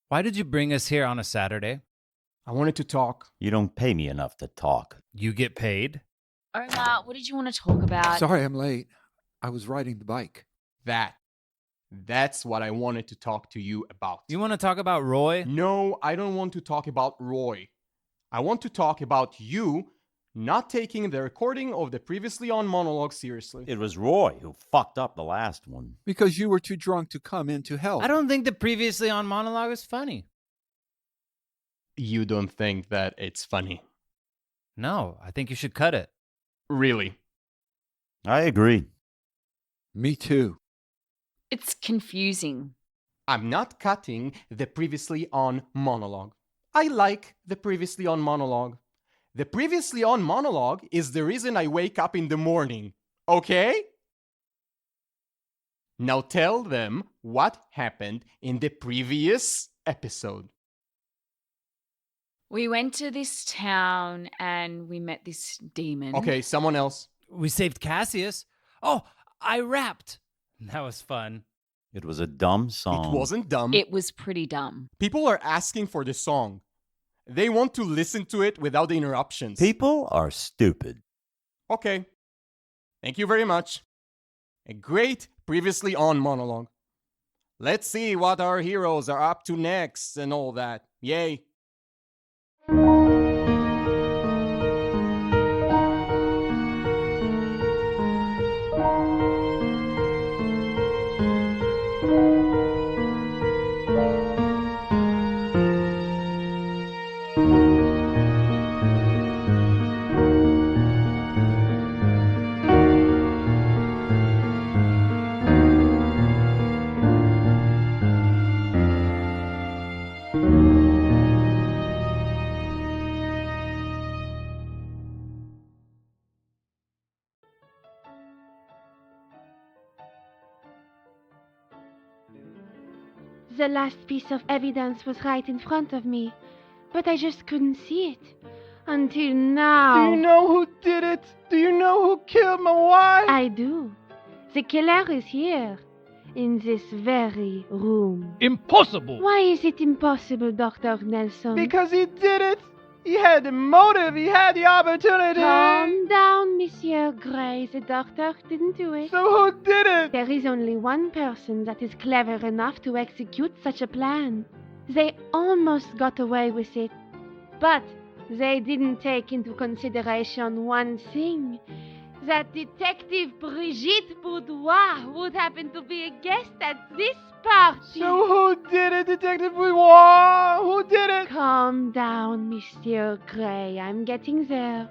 Why did you bring us here on a Saturday? I wanted to talk. You don't pay me enough to talk. You get paid? Omer, what did you want to talk about? Sorry I'm late. I was riding the bike. That's what I wanted to talk to you about. You want to talk about Roy? No, I don't want to talk about Roy. I want to talk about you not taking the recording of the previously on monologue seriously. It was Roy who fucked up the last one. Because you were too drunk to come in to help. I don't think the previously on monologue is funny. You don't think that it's funny? No, I think you should cut it. Really? I agree. Me too. It's confusing. I'm not cutting the previously on monologue. I like the previously on monologue. The previously on monologue is the reason I wake up in the morning. Okay? Now tell them what happened in the previous episode. We went to this town and we met this demon. Okay, someone else. We saved Cassius. Oh, I rapped. That was fun. It was a dumb song. It wasn't dumb. It was pretty dumb. People are asking for the song. They want to listen to it without the interruptions. People are stupid. Okay. Thank you very much. A great previously on monologue. Let's see what our heroes are up to next and all that. Yay. The last piece of evidence was right in front of me, but I just couldn't see it. Until now. Do you know who did it? Do you know who killed my wife? I do. The killer is here, in this very room. Impossible! Why is it impossible, Dr. Nelson? Because he did it. He had the motive. He had the opportunity. Calm down, Monsieur Gray. The doctor didn't do it. So who did it? There is only one person that is clever enough to execute such a plan. They almost got away with it. But they didn't take into consideration one thing. That Detective Brigitte Boudoir would happen to be a guest at this party. So who did it, Detective Boudoir? Who did it? Calm down, Monsieur Gray. I'm getting there.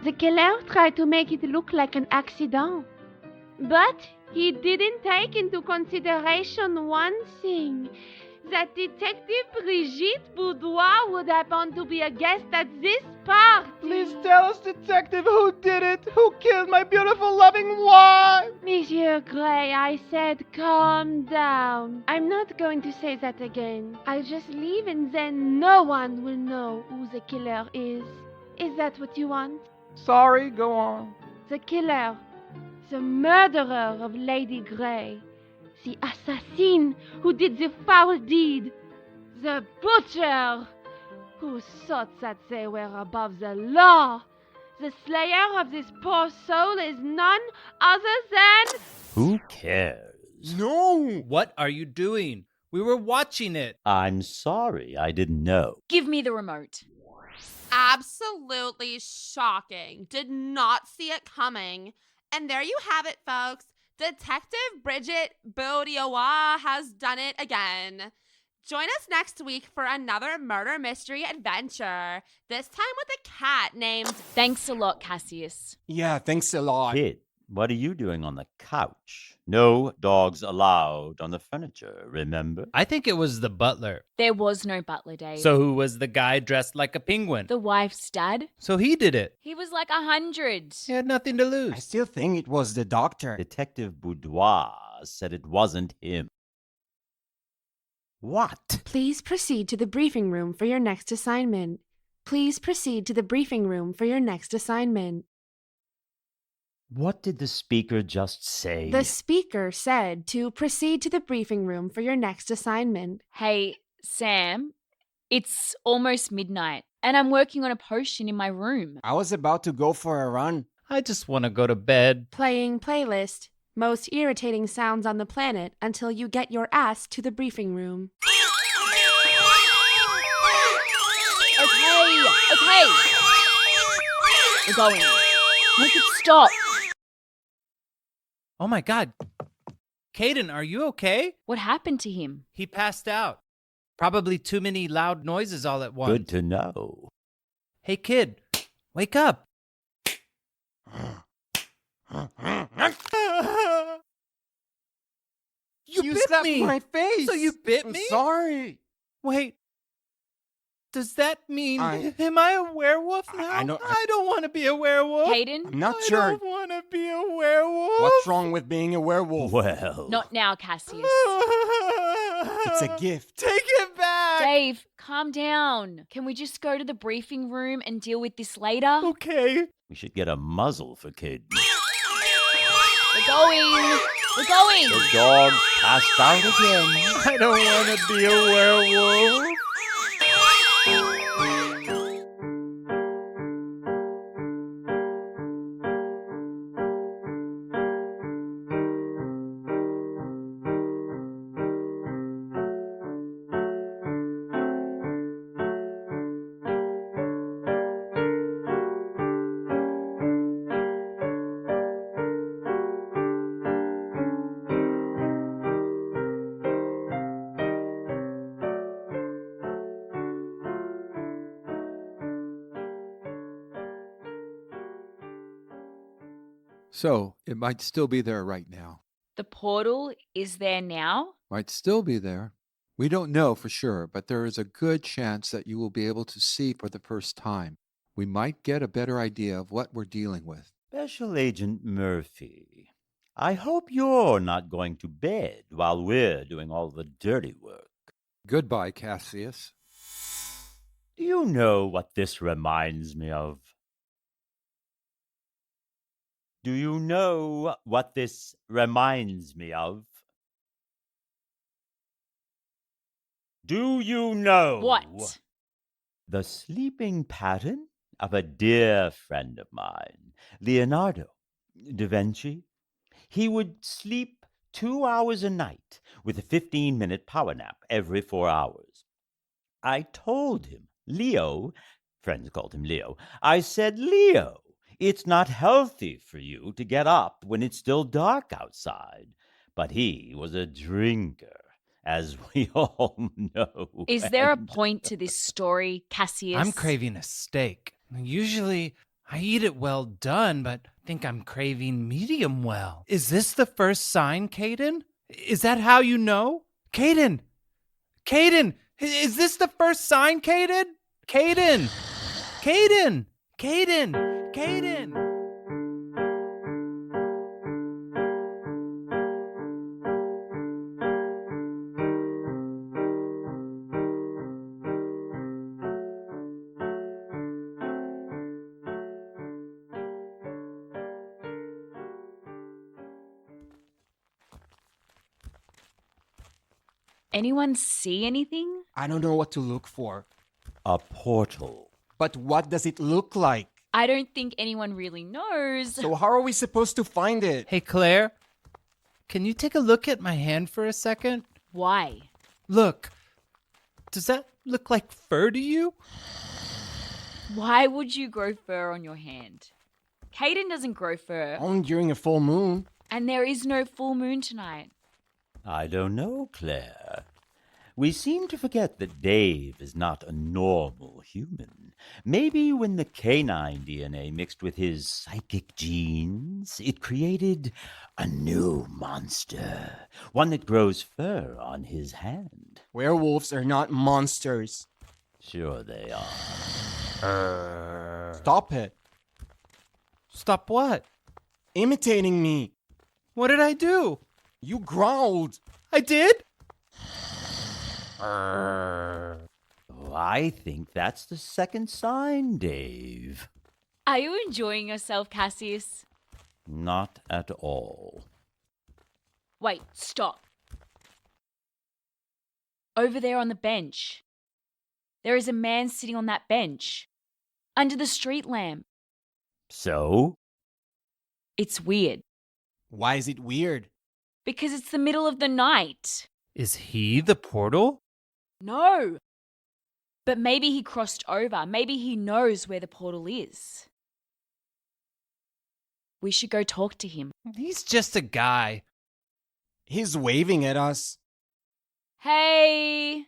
The killer tried to make it look like an accident. But he didn't take into consideration one thing. That Detective Brigitte Boudoir would happen to be a guest at this party. Please tell us, Detective, who did it? Who killed my beautiful, loving wife? Monsieur Gray, I said calm down. I'm not going to say that again. I'll just leave and then no one will know who the killer is. Is that what you want? Sorry, go on. The killer. The murderer of Lady Grey. The assassin who did the foul deed. The butcher who thought that they were above the law. The slayer of this poor soul is none other than... Who cares? No! What are you doing? We were watching it. I'm sorry, I didn't know. Give me the remote. Absolutely shocking. Did not see it coming. And there you have it, folks. Detective Bridget Boudoir has done it again. Join us next week for another murder mystery adventure, this time with a cat named... Thanks a lot, Cassius. Yeah, thanks a lot. Kid, what are you doing on the couch? No dogs allowed on the furniture, remember? I think it was the butler. There was no butler, Dave. So who was the guy dressed like a penguin? The wife's dad? So he did it. He was like 100. He had nothing to lose. I still think it was the doctor. Detective Boudoir said it wasn't him. What? Please proceed to the briefing room for your next assignment. Please proceed to the briefing room for your next assignment. What did the speaker just say? The speaker said to proceed to the briefing room for your next assignment. Hey, Sam, it's almost midnight and I'm working on a potion in my room. I was about to go for a run. I just want to go to bed. Playing playlist. Most irritating sounds on the planet until you get your ass to the briefing room. Okay. We're going. Make it stop. Oh my God. Cayden, are you okay? What happened to him? He passed out. Probably too many loud noises all at once. Good to know. Hey, kid, wake up. You bit slapped me. my face. So you bit I'm me? sorry. Wait. Does that mean, I- am I a werewolf now? I don't want to be a werewolf. Cayden? I'm not I sure. don't want to be a werewolf. What's wrong with being a werewolf? Well, Not now, Cassius. It's a gift. Take it back. Dave, calm down. Can we just go to the briefing room and deal with this later? Okay. we should get a muzzle for Cayden. We're going. The dog passed out again. I don't want to be a werewolf. So it might still be there right now. The portal is there now? Might still be there. We don't know for sure, but there is a good chance that you will be able to see for the first time. We might get a better idea of what we're dealing with. Special Agent Murphy, I hope you're not going to bed while we're doing all the dirty work. Goodbye, Cassius. Do you know what this reminds me of? Do you know what this reminds me of? Do you know? What? The sleeping pattern of a dear friend of mine, Leonardo da Vinci. He would sleep 2 hours a night with a 15-minute power nap every 4 hours. I told him, Leo, friends called him Leo, I said, Leo, it's not healthy for you to get up when it's still dark outside. But he was a drinker, as we all know. Is there a and- point to this story, Cassius? I'm craving a steak. Usually I eat it well done, but I think I'm craving medium well. Is this the first sign, Cayden? Is that how you know? Cayden! Cayden! Is this the first sign, Cayden? Cayden! Cayden! Cayden! Cayden! Anyone see anything? I don't know what to look for. A portal. But what does it look like? I don't think anyone really knows. So how are we supposed to find it? Hey, Claire, can you take a look at my hand for a second? Why? Look, does that look like fur to you? Why would you grow fur on your hand? Cayden doesn't grow fur, Only during a full moon. and there is no full moon tonight. I don't know, Claire. We seem to forget that Dave is not a normal human. Maybe when the canine DNA mixed with his psychic genes, it created a new monster. One that grows fur on his hand. Werewolves are not monsters. Sure they are. Stop it. Stop what? Imitating me. What did I do? You growled. I did? Oh, I think that's the second sign, Dave. Are you enjoying yourself, Cassius? Not at all. Wait, stop. Over there on the bench. There is a man sitting on that bench. Under the street lamp. So? It's weird. Why is it weird? Because it's the middle of the night. Is he the portal? No. But maybe he crossed over. Maybe he knows where the portal is. We should go talk to him. He's just a guy. He's waving at us. Hey!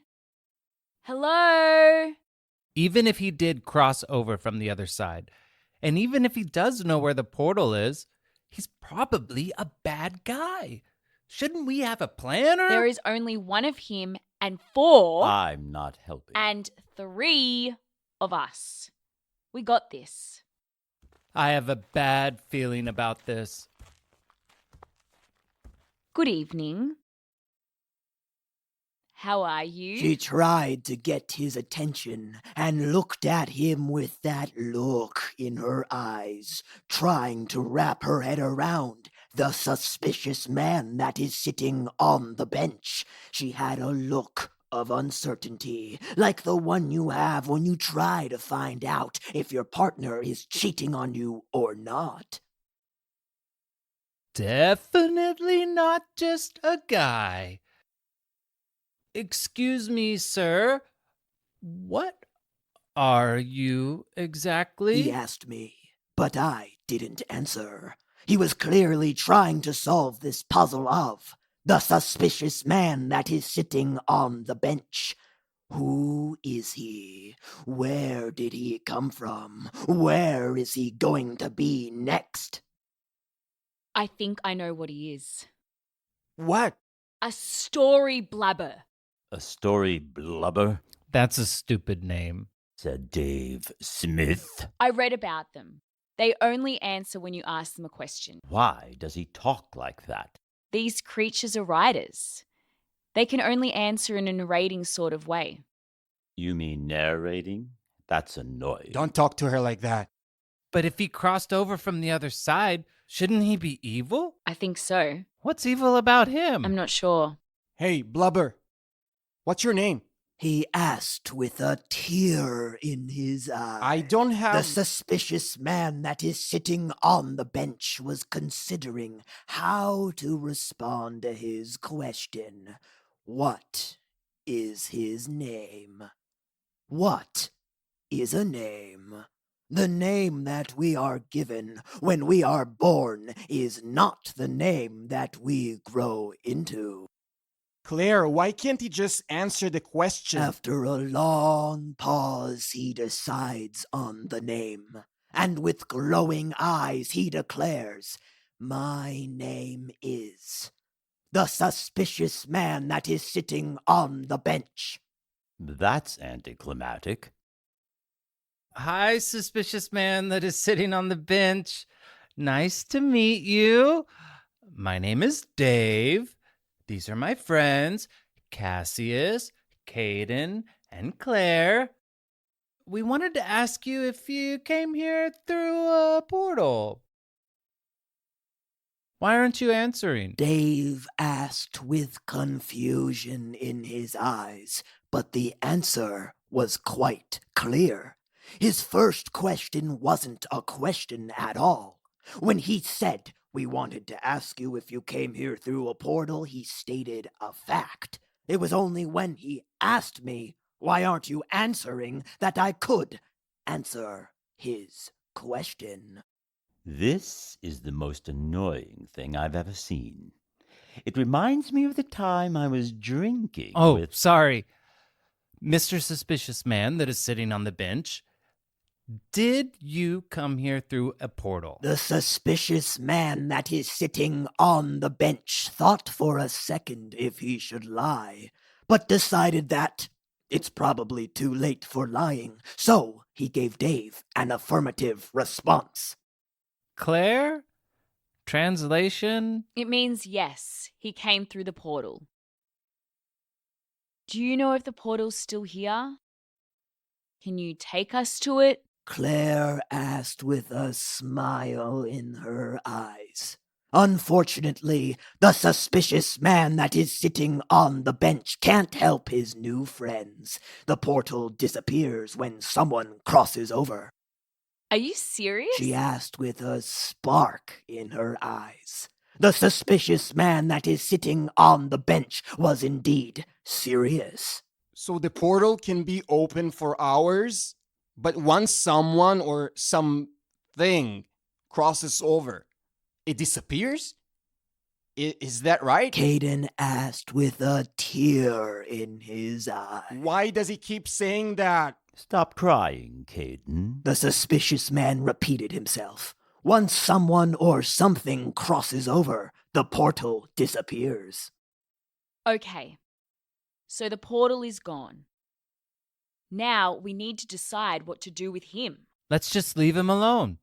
Hello? Even if he did cross over from the other side, and even if he does know where the portal is, he's probably a bad guy. Shouldn't we have a plan? There is only one of him and 4 I'm not helping. and 3 of us. We got this. I have a bad feeling about this. Good evening. How are you? She tried to get his attention and looked at him with that look in her eyes, trying to wrap her head around the suspicious man that is sitting on the bench. She had a look of uncertainty, like the one you have when you try to find out if your partner is cheating on you or not. Definitely not just a guy. Excuse me, sir. What are you exactly? He asked me, but I didn't answer. He was clearly trying to solve this puzzle of the suspicious man that is sitting on the bench. Who is he? Where did he come from? Where is he going to be next? I think I know what he is. What? A story blabber. A story blubber, That's a stupid name. said Dave Smith. I read about them. They only answer when you ask them a question. Why does he talk like that? These creatures are writers. They can only answer in a narrating sort of way. You mean narrating? That's annoying. Don't talk to her like that. But if he crossed over from the other side, shouldn't he be evil? I think so. What's evil about him? I'm not sure. Hey, Blubber. What's your name? He asked with a tear in his eye. I don't have... The suspicious man that is sitting on the bench was considering how to respond to his question. What is his name? What is a name? The name that we are given when we are born is not the name that we grow into. Claire, why can't he just answer the question? After a long pause, he decides on the name, and with glowing eyes he declares, "My name is the suspicious man that is sitting on the bench." That's anticlimactic. Hi, suspicious man that is sitting on the bench. Nice to meet you. My name is Dave. These are my friends, Cassius, Cayden, and Claire. We wanted to ask you if you came here through a portal. Why aren't you answering? Dave asked with confusion in his eyes, but the answer was quite clear. His first question wasn't a question at all. When he said, "We wanted to ask you if you came here through a portal," he stated a fact. It was only when he asked me, "Why aren't you answering?" that I could answer his question. This is the most annoying thing I've ever seen. It reminds me of the time I was drinking with... Sorry. Mr. Suspicious Man that is sitting on the bench. Did you come here through a portal? The suspicious man that is sitting on the bench thought for a second if he should lie, but decided that it's probably too late for lying, so he gave Dave an affirmative response. Claire? Translation? It means yes, he came through the portal. Do you know if the portal's still here? Can you take us to it? Claire asked with a smile in her eyes. Unfortunately, the suspicious man that is sitting on the bench can't help his new friends. The portal disappears when someone crosses over. Are you serious? She asked with a spark in her eyes. The suspicious man that is sitting on the bench was indeed serious. So the portal can be open for hours, but once someone or something crosses over, it disappears? Is that right? Cayden asked with a tear in his eye. Why does he keep saying that? Stop crying, Cayden. The suspicious man repeated himself. Once someone or something crosses over, the portal disappears. Okay. So the portal is gone. Now we need to decide what to do with him. Let's just leave him alone.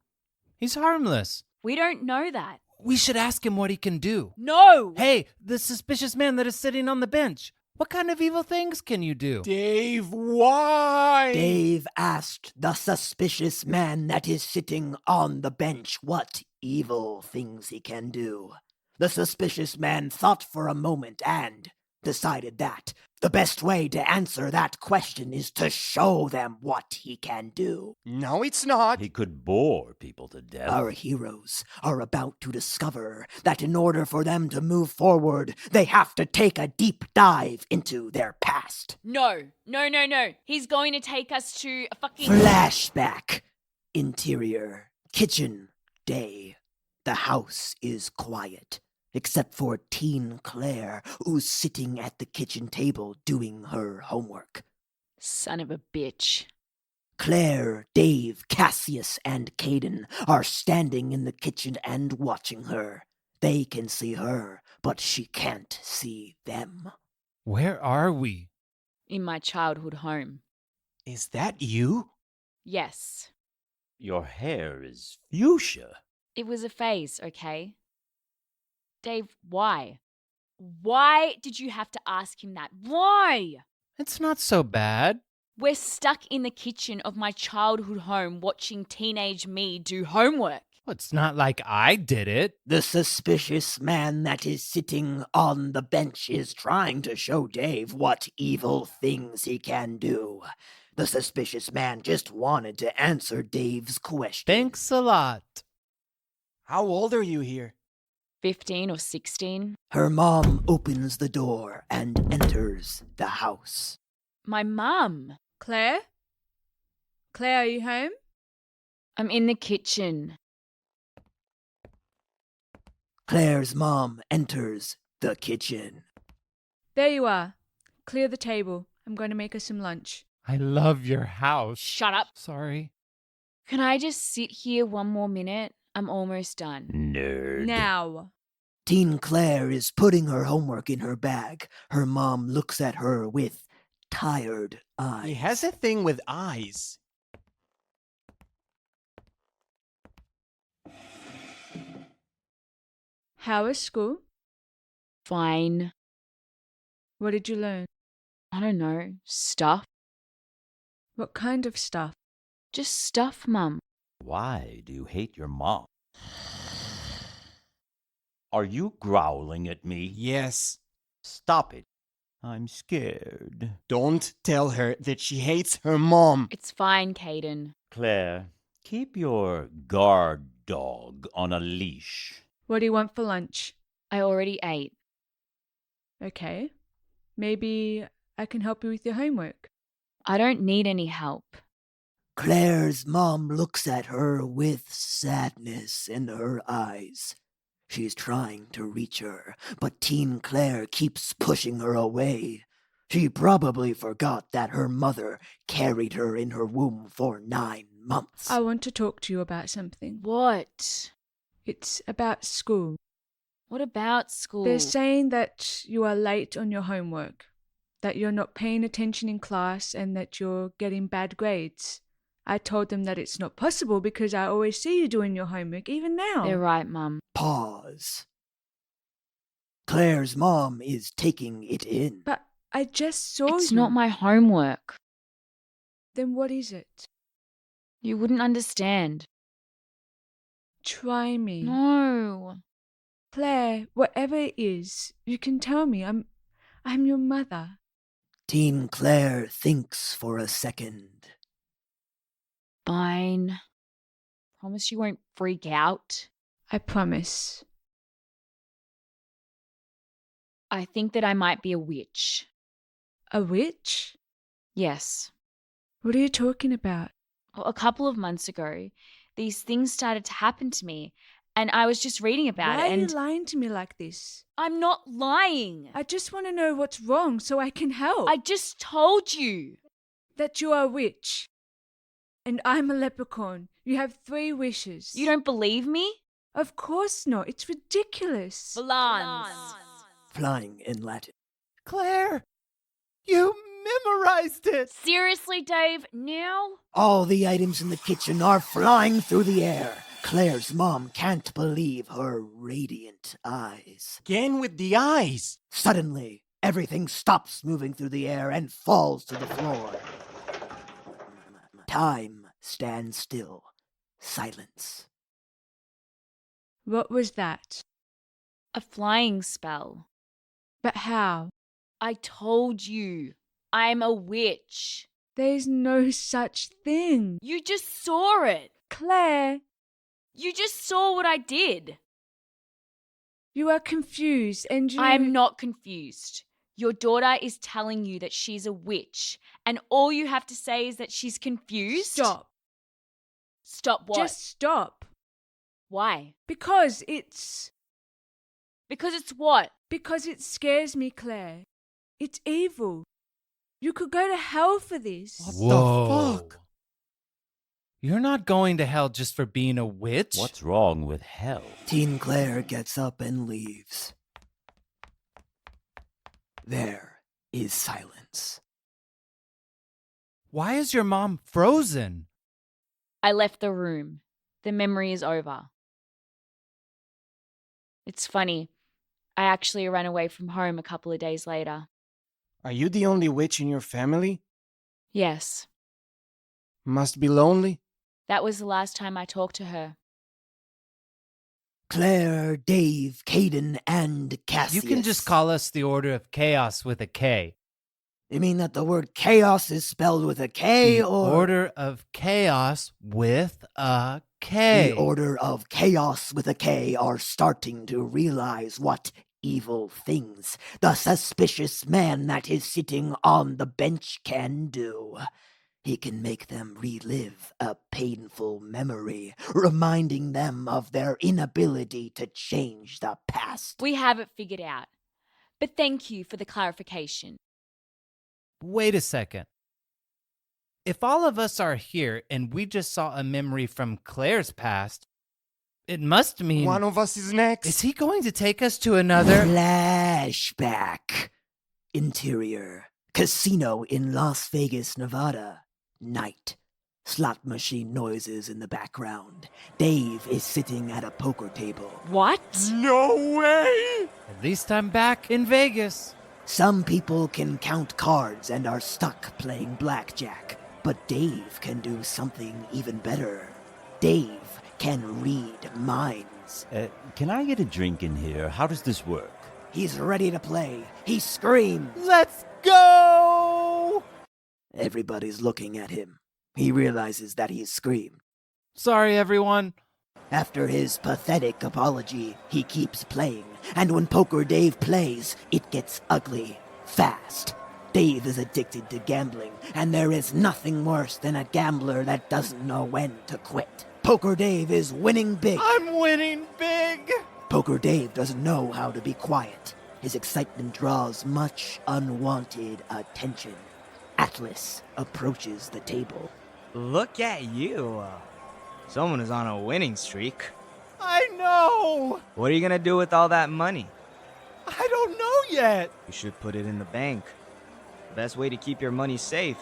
He's harmless. We don't know that. We should ask him what he can do. No! Hey, the suspicious man that is sitting on the bench. What kind of evil things can you do? Dave, why? Dave asked the suspicious man that is sitting on the bench what evil things he can do. The suspicious man thought for a moment and decided that the best way to answer that question is to show them what he can do. No, it's not. He could bore people to death. Our heroes are about to discover that in order for them to move forward, they have to take a deep dive into their past. No. He's going to take us to a fucking... Flashback. Interior. Kitchen. Day. The house is quiet, except for teen Claire, who's sitting at the kitchen table doing her homework. Son of a bitch. Claire, Dave, Cassius, and Cayden are standing in the kitchen and watching her. They can see her, but she can't see them. Where are we? In my childhood home. Is that you? Yes. Your hair is fuchsia. It was a phase, okay? Dave, why? Why did you have to ask him that? Why? It's not so bad. We're stuck in the kitchen of my childhood home watching teenage me do homework. Well, it's not like I did it. The suspicious man that is sitting on the bench is trying to show Dave what evil things he can do. The suspicious man just wanted to answer Dave's question. Thanks a lot. How old are you here? 15 or 16. Her mom opens the door and enters the house. My mum. Claire? Claire, are you home? I'm in the kitchen. Claire's mom enters the kitchen. There you are. Clear the table. I'm going to make us some lunch. I love your house. Shut up. Sorry. Can I just sit here one more minute? I'm almost done. Nerd. Now. Teen Claire is putting her homework in her bag. Her mom looks at her with tired eyes. He has a thing with eyes. How was school? Fine. What did you learn? I don't know. Stuff. What kind of stuff? Just stuff, Mum. Why do you hate your mom? Are you growling at me? Yes. Stop it. I'm scared. Don't tell her that she hates her mom. It's fine, Cayden. Claire, keep your guard dog on a leash. What do you want for lunch? I already ate. Okay. Maybe I can help you with your homework. I don't need any help. Claire's mom looks at her with sadness in her eyes. She's trying to reach her, but Teen Claire keeps pushing her away. She probably forgot that her mother carried her in her womb for 9 months. I want to talk to you about something. What? It's about school. What about school? They're saying that you are late on your homework, that you're not paying attention in class, and that you're getting bad grades. I told them that it's not possible because I always see you doing your homework, even now. They're right, Mum. Pause. Claire's mom is taking it in. But I just saw It's you. not my homework. Then what is it? You wouldn't understand. Try me. No. Claire, whatever it is, you can tell me. I'm your mother. Teen Claire thinks for a second. Fine. Promise you won't freak out. I promise. I think that I might be a witch. A witch? Yes. What are you talking about? Well, a couple of months ago, these things started to happen to me, and I was just reading about Why it, are you and lying to me like this? I'm not lying. I just want to know what's wrong so I can help. I just told you. That you are a witch. And I'm a leprechaun. You have 3 wishes. You don't believe me? Of course not. It's ridiculous. Valance. Flying in Latin. Claire, you memorized it. Seriously, Dave? Now? All the items in the kitchen are flying through the air. Claire's mom can't believe her radiant eyes. Again with the eyes. Suddenly, everything stops moving through the air and falls to the floor. Time stands still. Silence. What was that? A flying spell. But how? I told you. I'm a witch. There's no such thing. You just saw it. Claire, You just saw what I did. you are confused and you... I'm not confused. Your daughter is telling you that she's a witch, and all you have to say is that she's confused? Stop. Stop what? Just stop. Why? Because it's what? Because it scares me, Claire. It's evil. You could go to hell for this. What the fuck? You're not going to hell just for being a witch. What's wrong with hell? Teen Claire gets up and leaves. There is silence. Why is your mom frozen? I left the room. The memory is over. It's funny. I actually ran away from home a couple of days later. Are you the only witch in your family? Yes, Must be lonely. that was the last time I talked to her. Claire, Dave, Cayden, and Cassius. You can just call us the Order of Chaos with a K. You mean that the word chaos is spelled with a K, The or... Order of Chaos with a K. The Order of Chaos with a K are starting to realize what evil things the suspicious man that is sitting on the bench can do. He can make them relive a painful memory, reminding them of their inability to change the past. We have it figured out. But thank you for the clarification. Wait a second. If all of us are here and we just saw a memory from Claire's past, it must mean... One of us is next. Is he going to take us to another... Flashback. Interior. Casino in Las Vegas, Nevada. Night. Slot machine noises in the background. Dave is sitting at a poker table. What? No way! At least I'm back in Vegas. Some people can count cards and are stuck playing blackjack, but Dave can do something even better. Dave can read minds. Can I get a drink in here? How does this work? He's ready to play. He screams. Let's go! Everybody's looking at him. He realizes that he's screamed. Sorry, everyone. After his pathetic apology, he keeps playing, and when Poker Dave plays, it gets ugly, fast. Dave is addicted to gambling, and there is nothing worse than a gambler that doesn't know when to quit. Poker Dave is winning big. I'm winning big! Poker Dave doesn't know how to be quiet. His excitement draws much unwanted attention. Atlas approaches the table. Look at you. Someone is on a winning streak. I know! What are you gonna do with all that money? I don't know yet. You should put it in the bank. The best way to keep your money safe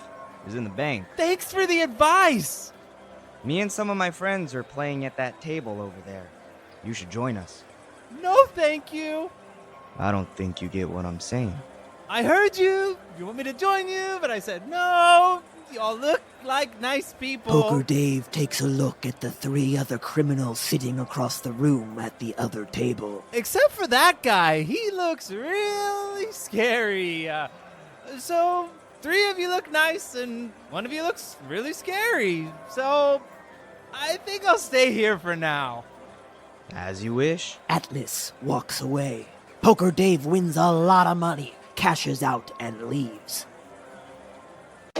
is in the bank. Thanks for the advice. Me and some of my friends are playing at that table over there. You should join us. No, thank you. I don't think you get what I'm saying. I heard you. You want me to join you, but I said no, Y'all look like nice people. Poker Dave takes a look at the 3 other criminals sitting across the room at the other table. Except for that guy. He looks really scary. So 3 of you look nice and 1 of you looks really scary. So I think I'll stay here for now. As you wish. Atlas walks away. Poker Dave wins a lot of money, cashes out, and leaves.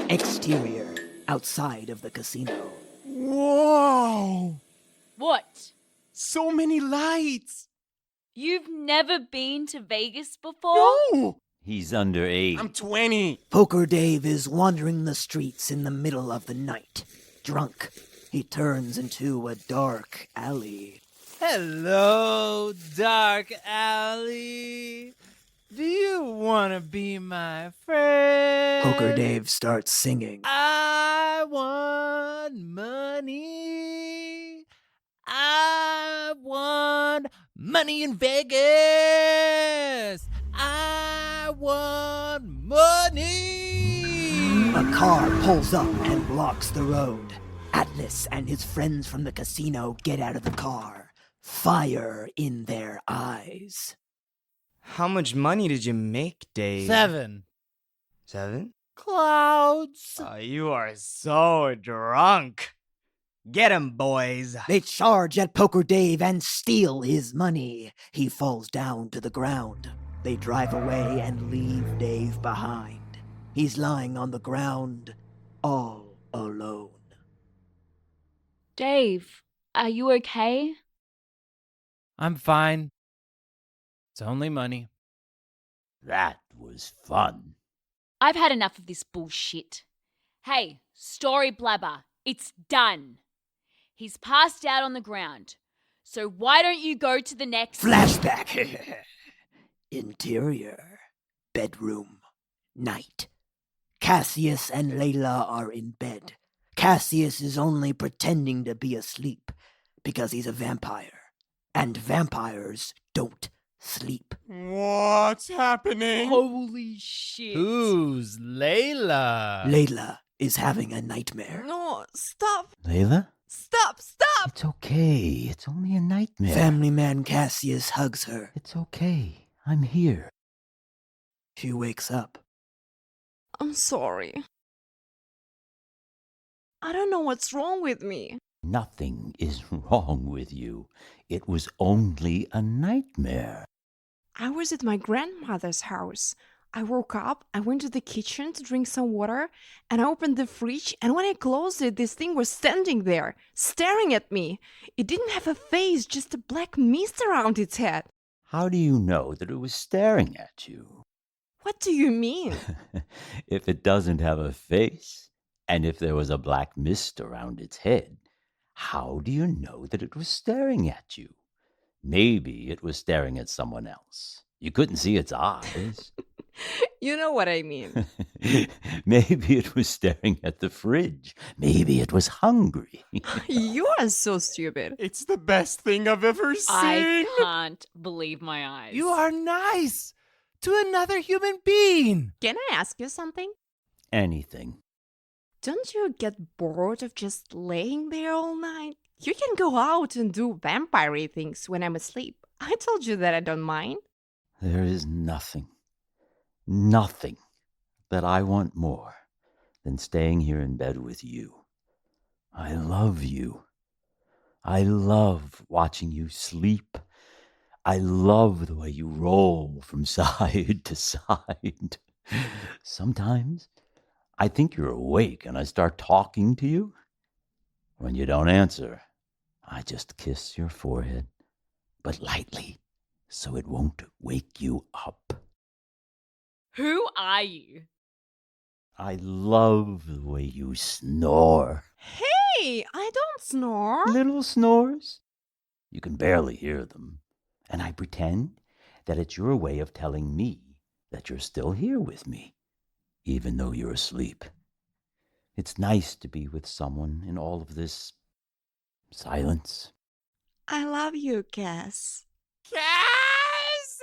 Exterior, outside of the casino. Whoa! What? So many lights! You've never been to Vegas before? No! He's underage. I'm 20. Poker Dave is wandering the streets in the middle of the night. Drunk, he turns into a dark alley. Hello, dark alley. Do you want to be my friend? Poker Dave starts singing. I want money. I want money in Vegas. I want money. A car pulls up and blocks the road. Atlas and his friends from the casino get out of the car. Fire in their eyes. How much money did you make, Dave? 7 7? clouds. You are so drunk. Get him, boys. They charge at Poker Dave and steal his money. He falls down to the ground. They drive away and leave Dave behind. He's lying on the ground, all alone. Dave, are you okay? I'm fine. It's only money. That was fun. I've had enough of this bullshit. Hey, story blabber, it's done. He's passed out on the ground. So why don't you go to the next... Flashback. Interior. Bedroom. Night. Cassius and Leila are in bed. Cassius is only pretending to be asleep because he's a vampire. And vampires don't sleep. What's happening? Holy shit. Who's Leila? Leila is having a nightmare. No, stop. Layla? Stop. It's okay. It's only a nightmare. Family man Cassius hugs her. It's okay. I'm here. She wakes up. I'm sorry. I don't know what's wrong with me. Nothing is wrong with you. It was only a nightmare. I was at my grandmother's house. I woke up, I went to the kitchen to drink some water, and I opened the fridge, and when I closed it, this thing was standing there, staring at me. It didn't have a face, just a black mist around its head. How do you know that it was staring at you? What do you mean? If it doesn't have a face, and if there was a black mist around its head, how do you know that it was staring at you? Maybe it was staring at someone else. You couldn't see its eyes. You know what I mean. Maybe it was staring at the fridge. Maybe it was hungry. You are so stupid. It's the best thing I've ever seen. I can't believe my eyes. You are nice to another human being. Can I ask you something? Anything. Don't you get bored of just laying there all night? You can go out and do vampire things when I'm asleep. I told you that I don't mind. There is nothing that I want more than staying here in bed with you. I love you. I love watching you sleep. I love the way you roll from side to side. Sometimes I think you're awake and I start talking to you. When you don't answer, I just kiss your forehead, but lightly, so it won't wake you up. Who are you? I love the way you snore. Hey, I don't snore. Little snores. You can barely hear them. And I pretend that it's your way of telling me that you're still here with me, even though you're asleep. It's nice to be with someone in all of this silence. I love you, Cass. Cass!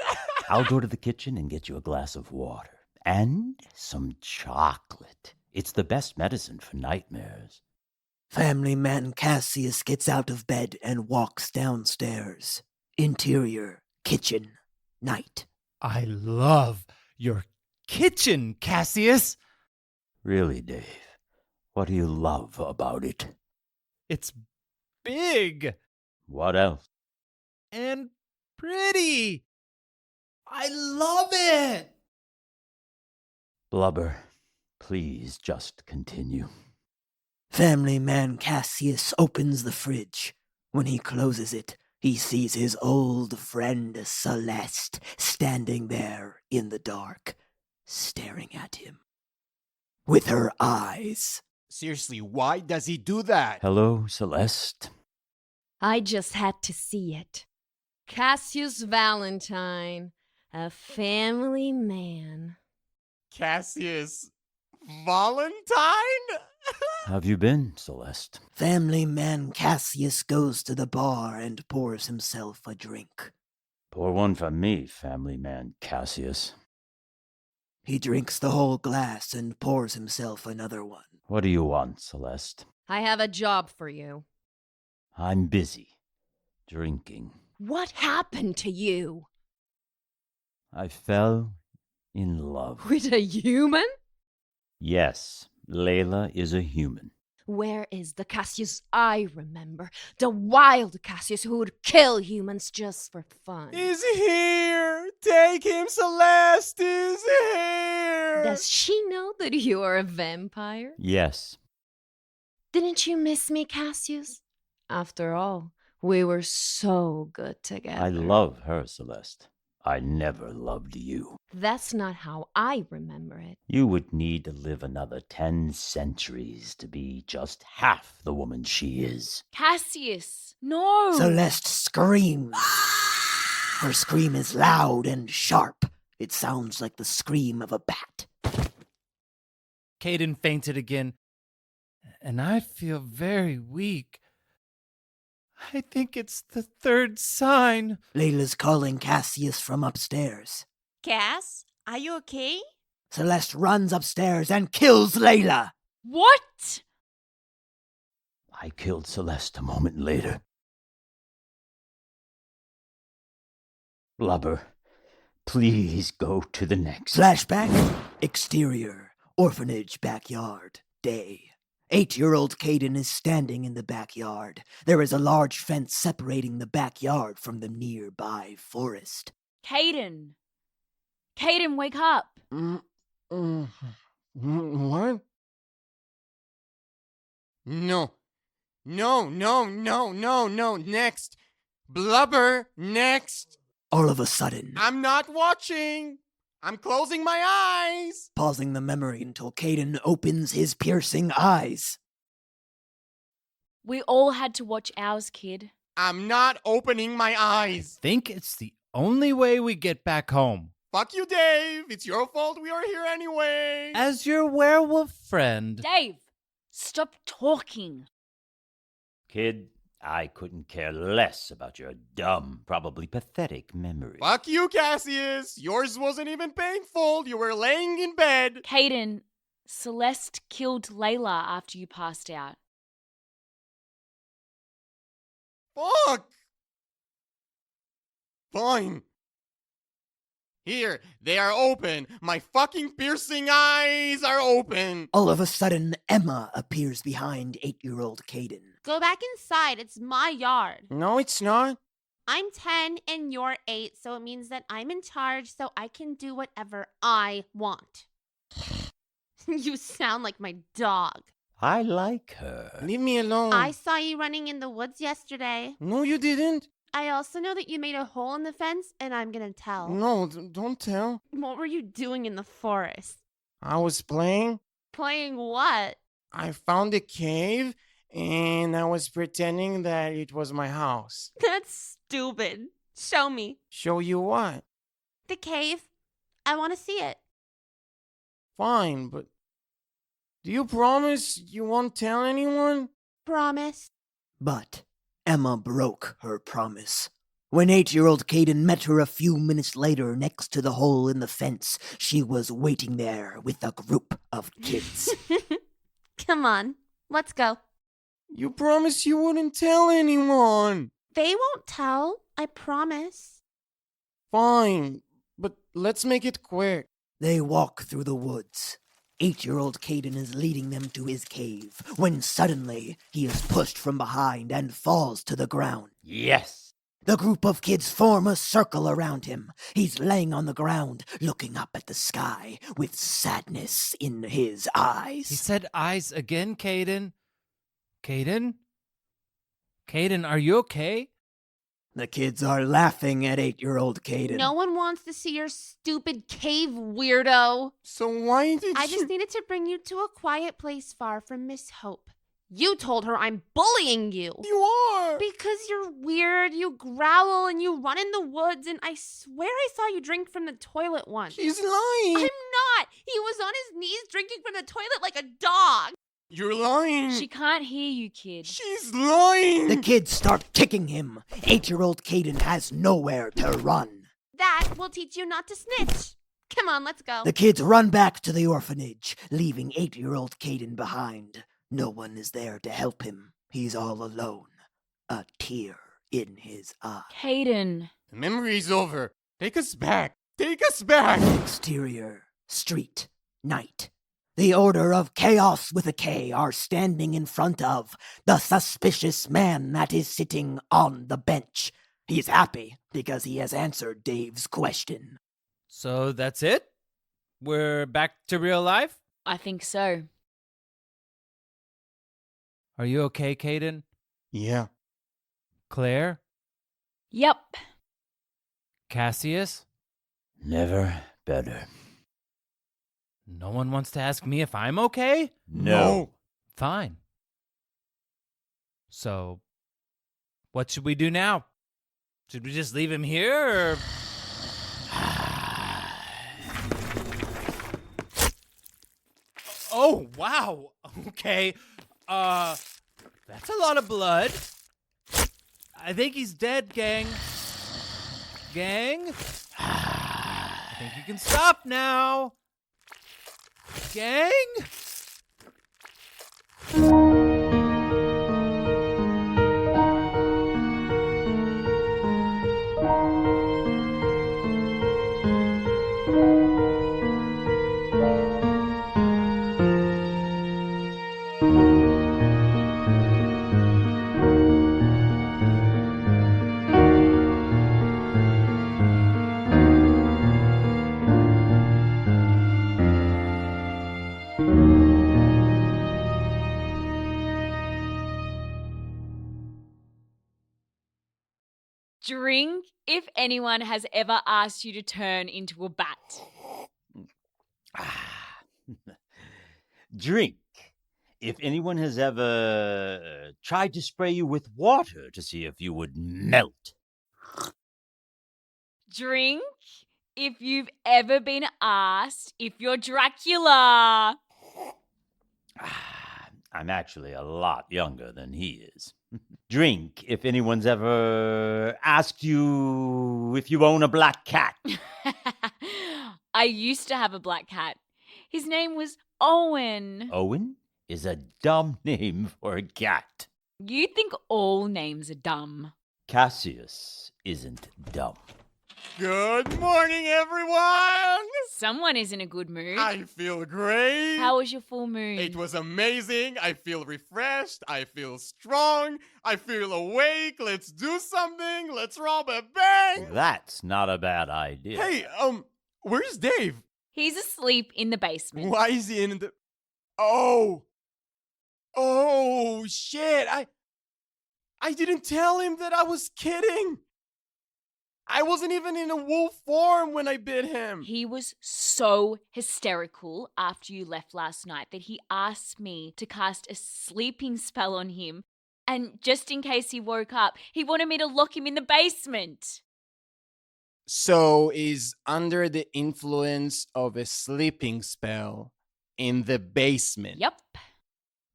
I'll go to the kitchen and get you a glass of water and some chocolate. It's the best medicine for nightmares. Family man Cassius gets out of bed and walks downstairs. Interior, kitchen, night. I love your kitchen, Cassius. Really, Dave, what do you love about it? It's big What else? and pretty. I love it. Blubber, please just continue. Family man Cassius opens the fridge. When he closes it, he sees his old friend Celeste standing there in the dark, staring at him. With her eyes. Seriously, why does he do that? Hello, Celeste. I just had to see it. Cassius Valentine, a family man. Cassius Valentine? Have you been, Celeste? Family man Cassius goes to the bar and pours himself a drink. Pour one for me, family man Cassius. He drinks the whole glass and pours himself another one. What do you want, Celeste? I have a job for you. I'm busy. Drinking. What happened to you? I fell in love. With a human? Yes, Leila is a human. Where is the Cassius I remember? The wild Cassius who would kill humans just for fun. Is here! Take him, Celeste is here! Does she know that you are a vampire? Yes. Didn't you miss me, Cassius? After all, we were so good together. I love her, Celeste. I never loved you. That's not how I remember it. You would need to live another 10 centuries to be just half the woman she is. Cassius, no. Celeste screams. Her scream is loud and sharp. It sounds like the scream of a bat. Cayden fainted again, and I feel very weak. I think it's the third sign. Leila's calling Cassius from upstairs. Cass, are you okay? Celeste runs upstairs and kills Leila. What? I killed Celeste a moment later. Blubber, please go to the next. Flashback. Exterior. Orphanage backyard. Day. 8-year-old Cayden is standing in the backyard. There is a large fence separating the backyard from the nearby forest. Cayden. Cayden, wake up. What? No. No. Next. Blubber, next. All of a sudden, I'm not watching. I'm closing my eyes. pausing the memory until Cayden opens his piercing eyes. We all had to watch ours, kid. I'm not opening my eyes. Think it's the only way we get back home. Fuck you, Dave. It's your fault we are here anyway. As your werewolf friend. Dave, stop talking. Kid, I couldn't care less about your dumb, probably pathetic memory. Fuck you, Cassius. Yours wasn't even painful. You were laying in bed. Cayden, Celeste killed Leila after you passed out. Fuck. Fine. Here, they are open. My fucking piercing eyes are open. All of a sudden, Emma appears behind 8-year-old Cayden. Go back inside. It's my yard. No, it's not. I'm 10 and you're 8, so it means that I'm in charge, so I can do whatever I want. You sound like my dog. I like her. Leave me alone. I saw you running in the woods yesterday. No, you didn't. I also know that you made a hole in the fence, and I'm gonna tell. No, don't tell. What were you doing in the forest? I was playing. Playing what? I found a cave, and I was pretending that it was my house. That's stupid. Show me. Show you what? The cave. I want to see it. Fine, but do you promise you won't tell anyone? Promise. But Emma broke her promise. When 8-year-old Cayden met her a few minutes later next to the hole in the fence, she was waiting there with a group of kids. Come on, let's go. You promised you wouldn't tell anyone. They won't tell, I promise. Fine, but let's make it quick. They walk through the woods. 8-year-old Cayden is leading them to his cave, when suddenly he is pushed from behind and falls to the ground. Yes. The group of kids form a circle around him. He's laying on the ground, looking up at the sky with sadness in his eyes. He said eyes again, Cayden. Cayden? Cayden, are you okay? The kids are laughing at 8-year-old Cayden. No one wants to see your stupid cave, weirdo. So why did I you... just needed to bring you to a quiet place far from Miss Hope. You told her I'm bullying you. You are! Because you're weird, you growl, and you run in the woods, and I swear I saw you drink from the toilet once. She's lying! I'm not! He was on his knees drinking from the toilet like a dog! You're lying! She can't hear you, kid. She's lying! The kids start kicking him. 8-year-old Cayden has nowhere to run. That will teach you not to snitch. Come on, let's go. The kids run back to the orphanage, leaving 8-year-old Cayden behind. No one is there to help him. He's all alone. A tear in his eye. Cayden. The memory's over. Take us back. Take us back! Exterior, street, night. The Order of Chaos with a K are standing in front of the suspicious man that is sitting on the bench. He's happy because he has answered Dave's question. So that's it? We're back to real life? I think so. Are you okay, Cayden? Yeah. Claire? Yep. Cassius? Never better. No one wants to ask me if I'm okay? No. Fine. So, what should we do now? Should we just leave him here, or... Oh, wow. Okay. That's a lot of blood. I think he's dead, gang. Gang? I think you can stop now. Gang? Drink if anyone has ever asked you to turn into a bat. Drink if anyone has ever tried to spray you with water to see if you would melt. Drink if you've ever been asked if you're Dracula. I'm actually a lot younger than he is. Drink if anyone's ever asked you if you own a black cat. I used to have a black cat. His name was Owen. Owen is a dumb name for a cat. You think all names are dumb. Cassius isn't dumb. Good morning, everyone! Someone is in a good mood. I feel great. How was your full moon? It was amazing. I feel refreshed. I feel strong. I feel awake. Let's do something. Let's rob a bank. That's not a bad idea. Hey, where's Dave? He's asleep in the basement. Why is he in the... Oh, shit. I didn't tell him that I was kidding. I wasn't even in a wolf form when I bit him. He was so hysterical after you left last night that he asked me to cast a sleeping spell on him. And just in case he woke up, he wanted me to lock him in the basement. So is under the influence of a sleeping spell in the basement. Yep.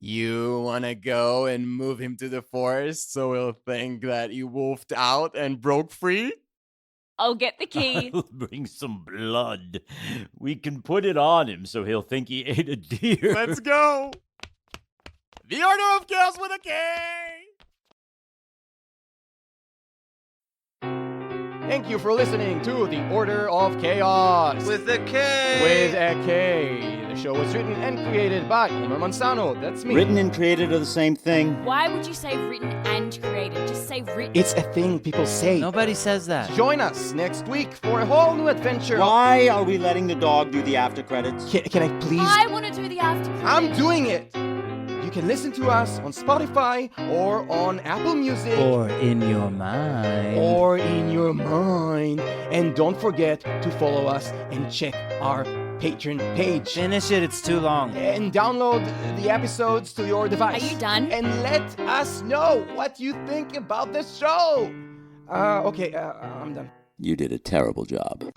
You wanna go and move him to the forest so he'll think that you wolfed out and broke free? I'll get the key. I'll bring some blood. We can put it on him so he'll think he ate a deer. Let's go! The Order of Chaos with a K! Thank you for listening to The Order of Chaos. With a K! With a K. The show was written and created by Omer Mansano. That's me. Written and created are the same thing. Why would you say written and created? Just say written. It's a thing people say. Nobody says that. Join us next week for a whole new adventure. Why are we letting the dog do the after credits? Can I please? I want to do the after credits. I'm doing it. You can listen to us on Spotify or on Apple Music. Or in your mind. Or in your mind. And don't forget to follow us and check our Patreon page. Finish it, it's too long. And download the episodes to your device. Are you done? And let us know what you think about the show. Okay, I'm done. You did a terrible job.